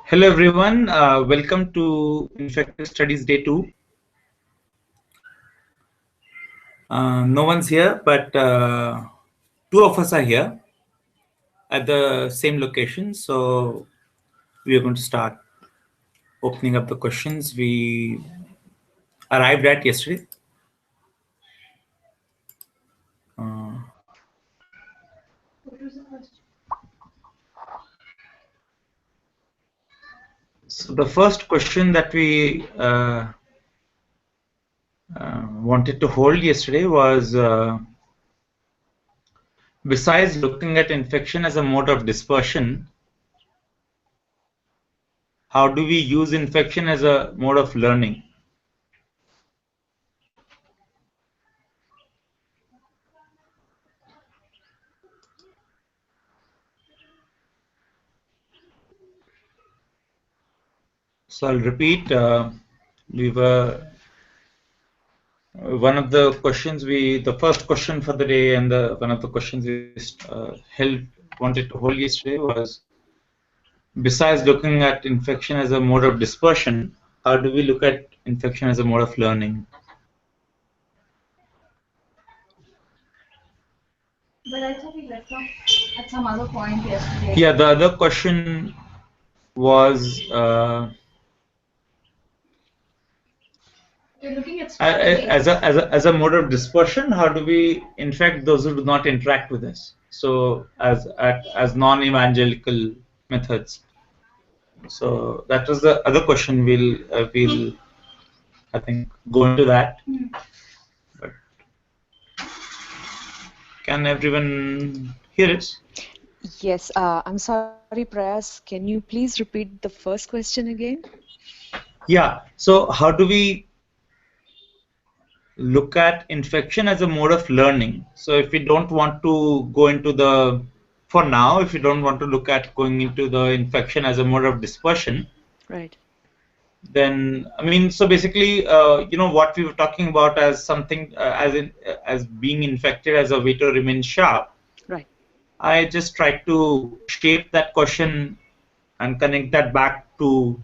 Hello everyone, welcome to Infective Studies Day 2. No one's here, but two of us are here at the same location. So we are going to start opening up the questions we arrived at yesterday. So the first question that we wanted to hold yesterday was, besides looking at infection as a mode of dispersion, how do we use infection as a mode of learning? So I'll repeat. One of the questions the first question for the day, and one of the questions we wanted to hold yesterday was, besides looking at infection as a mode of dispersion, how do we look at infection as a mode of learning? But I thought we left off at some other point yesterday. Yeah, the other question was, You're looking at strategy. as a mode of dispersion, how do we infect those who do not interact with us? So as non-evangelical methods. So that was the other question. We'll I think go into that. But can everyone hear it? Yes, I'm sorry, Prayas. Can you please repeat the first question again? Yeah. So how do we look at infection as a mode of learning? So if we don't want to go into for now, if we don't want to look at going into the infection as a mode of dispersion, right? Then so basically, what we were talking about as something as being infected as a way to remain sharp. Right. I just tried to shape that question and connect that back to,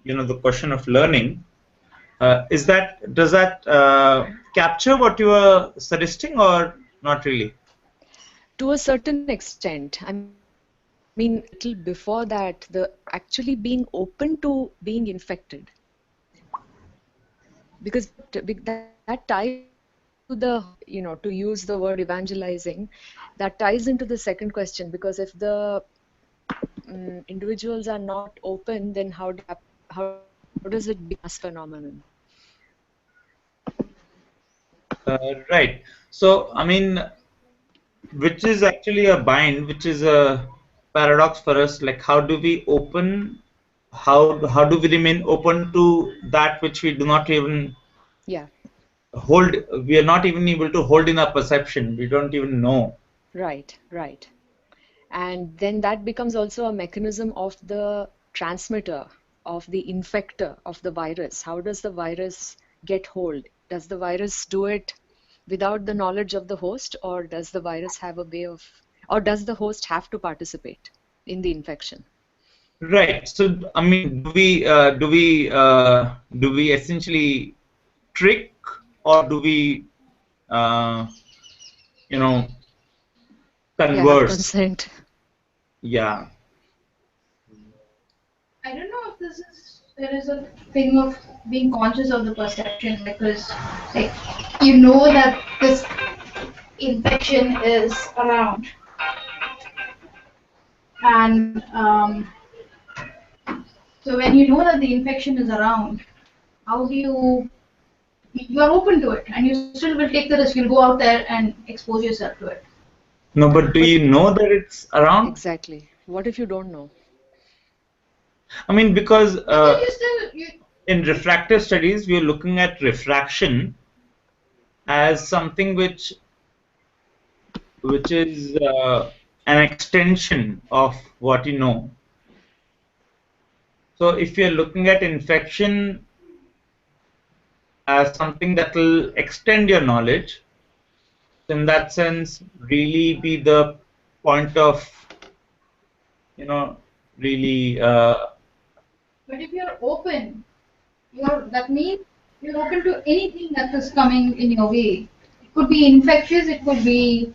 the question of learning. Does that capture what you were suggesting, or not really? To a certain extent. I mean, little before that, the actually being open to being infected, because that ties to the, to use the word evangelizing, that ties into the second question, because if the individuals are not open, then how does it become a phenomenon? Right. So which is actually a bind, which is a paradox for us. Like, how do we open? How do we remain open to that which we do not even hold? We are not even able to hold in our perception. We don't even know. Right. And then that becomes also a mechanism of the transmitter, of the infector of the virus. How does the virus get hold? Does the virus do it without the knowledge of the host, or does the virus have a way of, or does the host have to participate in the infection? Right. So, do we essentially trick, or do we, converse? Consent. Yeah. I don't know if there is a thing of being conscious of the perception, because you know that this infection is around, and so when you know that the infection is around, how do you are open to it, and you still will take the risk. You'll go out there and expose yourself to it. No, but do you know that it's around? Exactly. What if you don't know? Because in refractive studies, we are looking at refraction as something which is an extension of what you know. So if you're looking at infection as something that will extend your knowledge, in that sense, really be the point of, really open, that means you're open to anything that is coming in your way. It could be infectious, it could be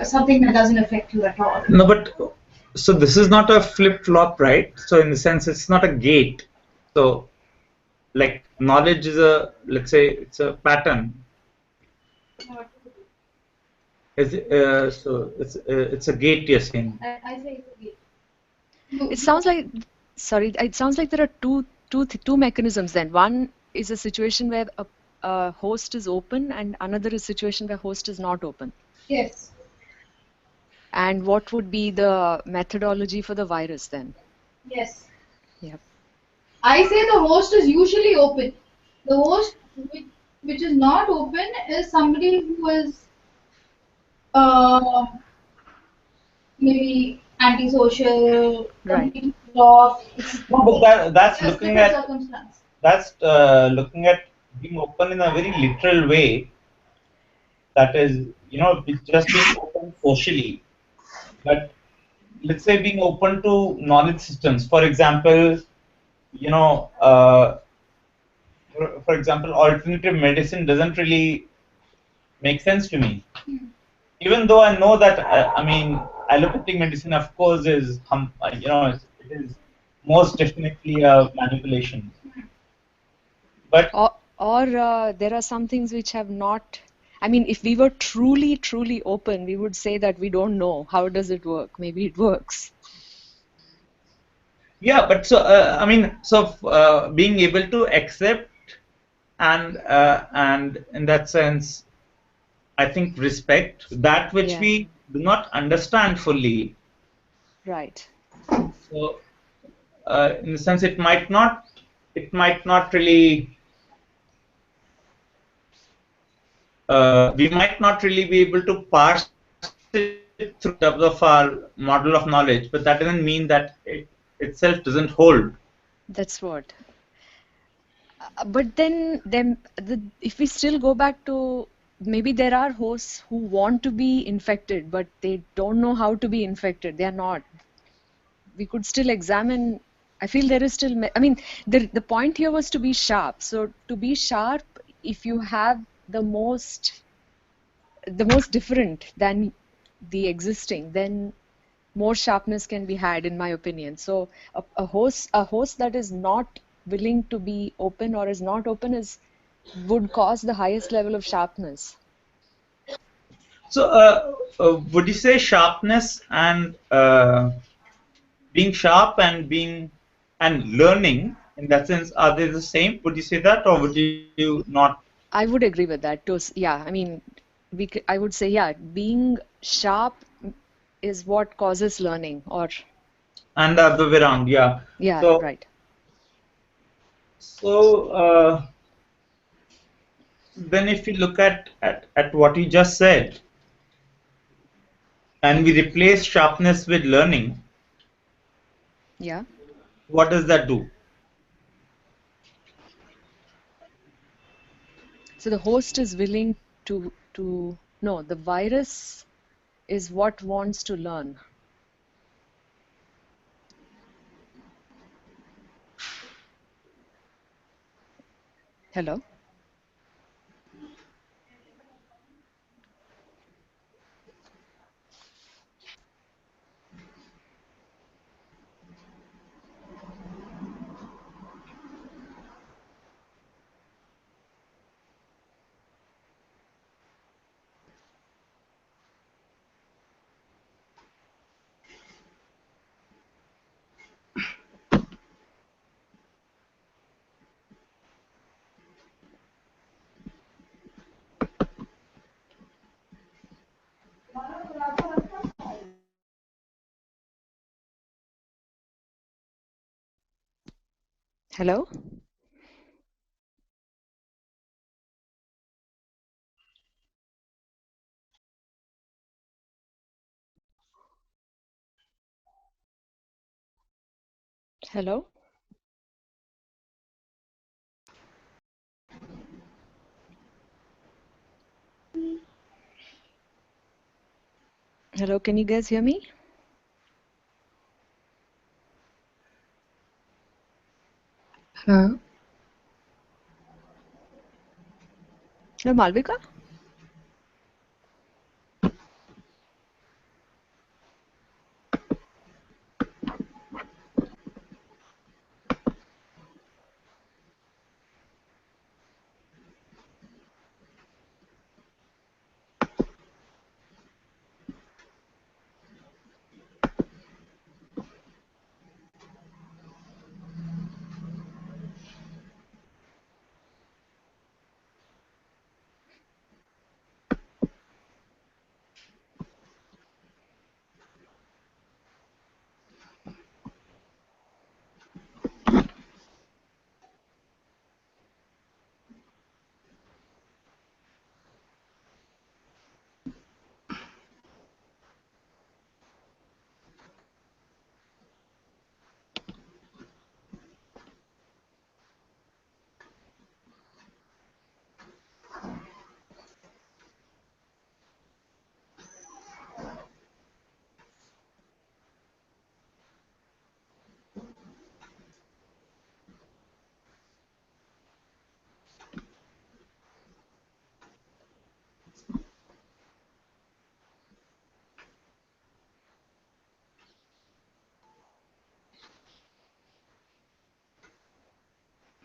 something that doesn't affect you at all. No, but so this is not a flip-flop, right? So in the sense, it's not a gate. So like knowledge is a, let's say, it's a pattern. So it's a gate, you're saying. I say it's a gate. It sounds like, sorry, it sounds like there are two mechanisms then. One is a situation where a host is open, and another is a situation where host is not open. Yes. And what would be the methodology for the virus then? Yes. Yep. I say the host is usually open. The host which is not open is somebody who is uh, maybe antisocial, Right. completely off. It's No, but that's just looking different at circumstance. that's looking at being open in a very literal way. That is, just being open socially. But let's say being open to knowledge systems. For example, you know, uh, for example, alternative medicine doesn't really make sense to me. Even though I know that, I mean, allopathic medicine, of course, is, it is most definitely a manipulation. But Or there are some things which have not. I mean, if we were truly, truly open, we would say that we don't know. How does it work? Maybe it works. yeah, but so I mean, so being able to accept and in that sense, I think respect that which Yeah, we do not understand fully. right. So in the sense, it might not really we might not really be able to parse it through terms of our model of knowledge, but that doesn't mean that it itself doesn't hold. That's what. But if we still go back to maybe there are hosts who want to be infected, but they don't know how to be infected. They are not. We could still examine. I feel there is still. I mean, the point here was to be sharp. So to be sharp, if you have the most different than the existing, then more sharpness can be had, in my opinion. So a host that is not willing to be open or is not open is would cause the highest level of sharpness. So would you say sharpness and being sharp and being and learning in that sense, are they the same? Would you say that, or would you not? I would agree with that too. Yeah, I mean, I would say, yeah, being sharp is what causes learning, or And the other way around, yeah. yeah, So right. so then if you look at what you just said, and we replace sharpness with learning, Yeah. what does that do? So the host is willing to no, the virus is what wants to learn. Hello? Hello? Hello? Hello, can you guys hear me? Hello, Malvika?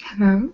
Hello.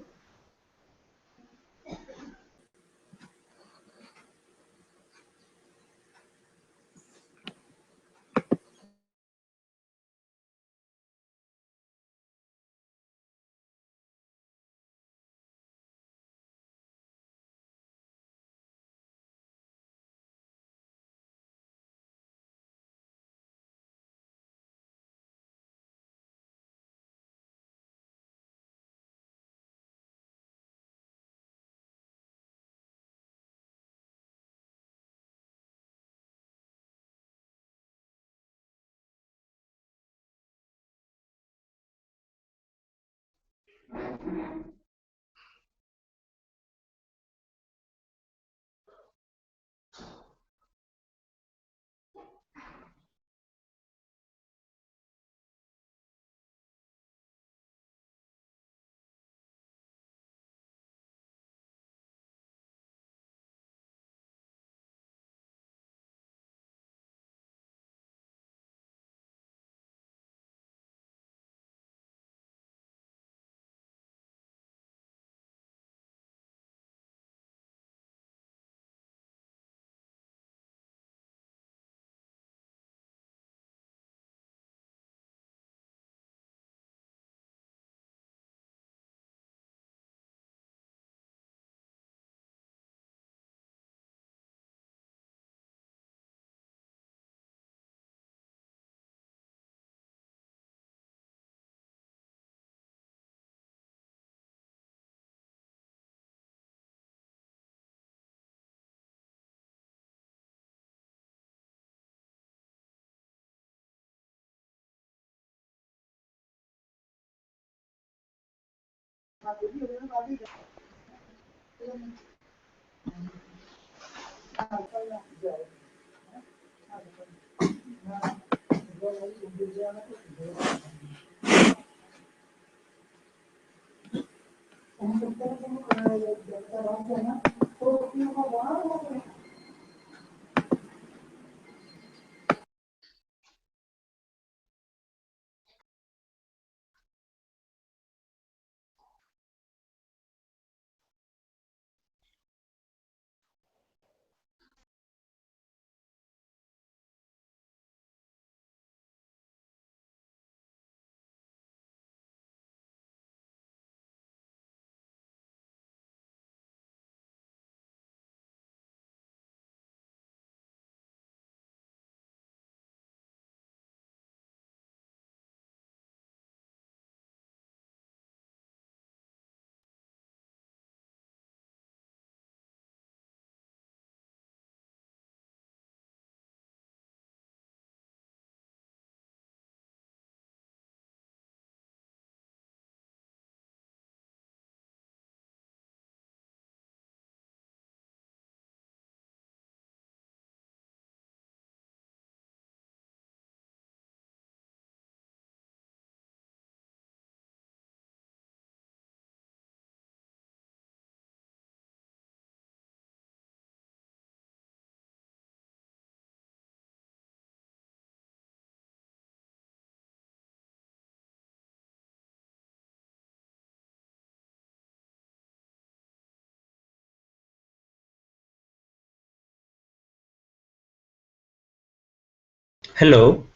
Hello,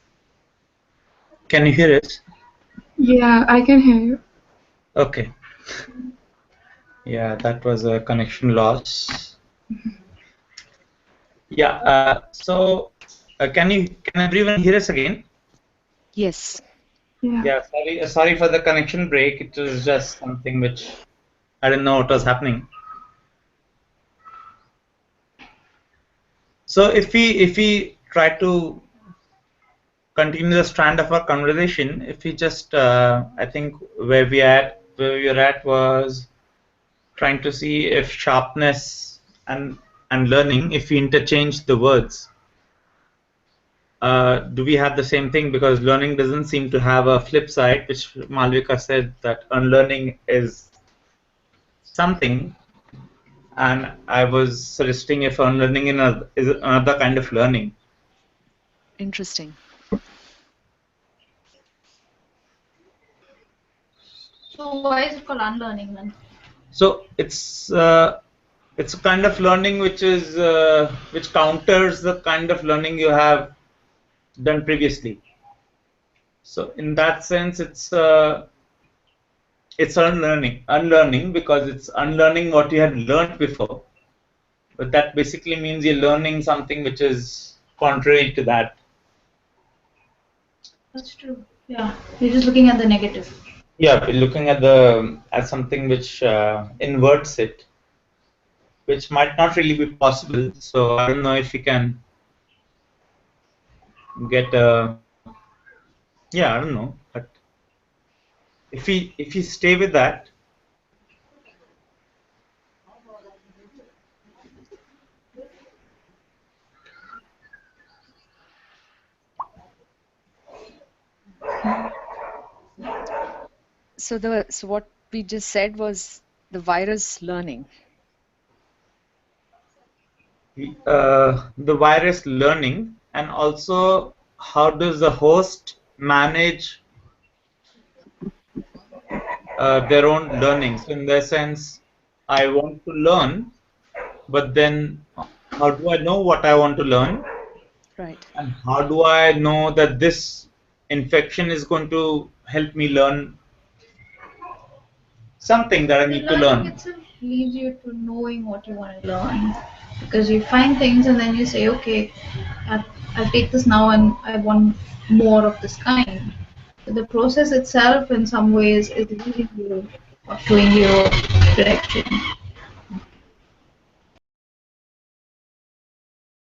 can you hear us? Yeah, I can hear you. Okay. Yeah, that was a connection loss. Yeah. Can everyone hear us again? Yes. Yeah. Yeah. Sorry for the connection break. It was just something which I didn't know what was happening. So if we try to continue the strand of our conversation, if we just I think where we are at was trying to see if sharpness and learning, if we interchange the words, do we have the same thing? Because learning doesn't seem to have a flip side, which Malvika said that unlearning is something, and I was suggesting if unlearning is another kind of learning. Interesting. So why is it called unlearning then? So it's a kind of learning which counters the kind of learning you have done previously. So in that sense, it's unlearning because it's unlearning what you had learned before. But that basically means you're learning something which is contrary to that. That's true. Yeah, you're just looking at the negative. Yeah, we're looking at the as something which inverts it, which might not really be possible. So I don't know if we can get yeah, I don't know, but if we stay with that, So what we just said was the virus learning. the virus learning, and also how does the host manage their own learning. So in that sense, I want to learn, but then how do I know what I want to learn? Right. And how do I know that this infection is going to help me learn something that I The need to learning learn? itself leads you to knowing what you want to learn because you find things and then you say, okay, I, I'll take this now and I want more of this kind. So the process itself, in some ways, is leading you or showing you direction.